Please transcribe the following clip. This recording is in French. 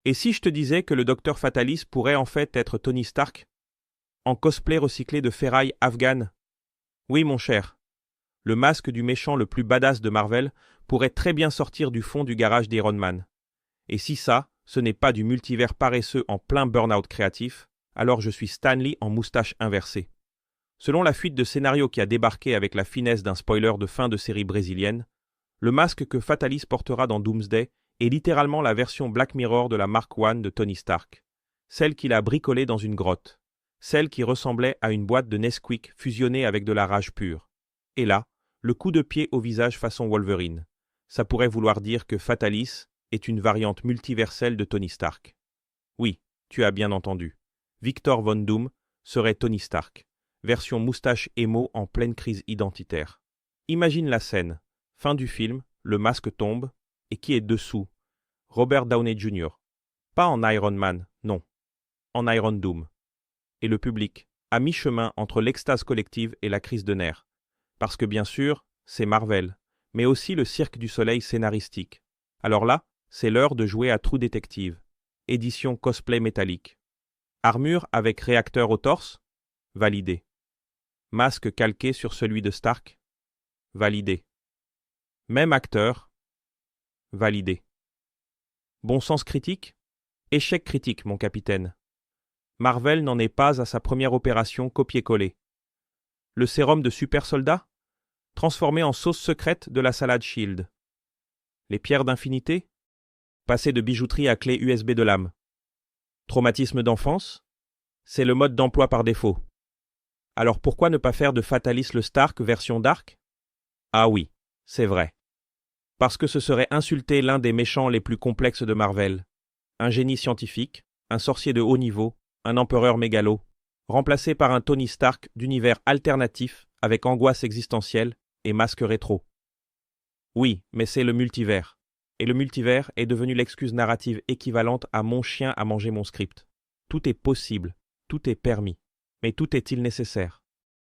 Et si je te disais que le docteur Fatalis pourrait en fait être Tony Stark, en cosplay recyclé de ferraille afghane? Oui, mon cher. Le masque du méchant le plus badass de Marvel pourrait très bien sortir du fond du garage d'Iron Man. Et si ça, ce n'est pas du multivers paresseux en plein burn-out créatif, alors je suis Stan Lee en moustache inversée. Selon la fuite de scénario qui a débarqué avec la finesse d'un spoiler de fin de série brésilienne, le masque que Fatalis portera dans Doomsday est littéralement la version Black Mirror de la Mark I de Tony Stark, celle qu'il a bricolée dans une grotte, celle qui ressemblait à une boîte de Nesquik fusionnée avec de la rage pure. Et là, le coup de pied au visage façon Wolverine. Ça pourrait vouloir dire que Fatalis est une variante multiverselle de Tony Stark. Oui, tu as bien entendu. Victor Von Doom serait Tony Stark, version moustache émo en pleine crise identitaire. Imagine la scène. Fin du film, le masque tombe, et qui est dessous? Robert Downey Jr. Pas en Iron Man, non. En Iron Doom. Et le public, à mi-chemin entre l'extase collective et la crise de nerfs. Parce que bien sûr, c'est Marvel, mais aussi le cirque du soleil scénaristique. Alors là, c'est l'heure de jouer à True Detective. Édition cosplay métallique. Armure avec réacteur au torse? Validé. Masque calqué sur celui de Stark? Validé. Même acteur? Validé. Bon sens critique? Échec critique, mon capitaine. Marvel n'en est pas à sa première opération copier-coller. Le sérum de super soldat? Transformé en sauce secrète de la salade Shield. Les pierres d'infinité? Passé de bijouterie à clé USB de l'âme. Traumatisme d'enfance? C'est le mode d'emploi par défaut. Alors pourquoi ne pas faire de Fatalis le Stark version Dark? Ah oui, c'est vrai. Parce que ce serait insulter l'un des méchants les plus complexes de Marvel. Un génie scientifique, un sorcier de haut niveau, un empereur mégalo, remplacé par un Tony Stark d'univers alternatif avec angoisse existentielle et masque rétro. Oui, mais c'est le multivers. Et le multivers est devenu l'excuse narrative équivalente à mon chien a mangé mon script. Tout est possible, tout est permis, mais tout est-il nécessaire?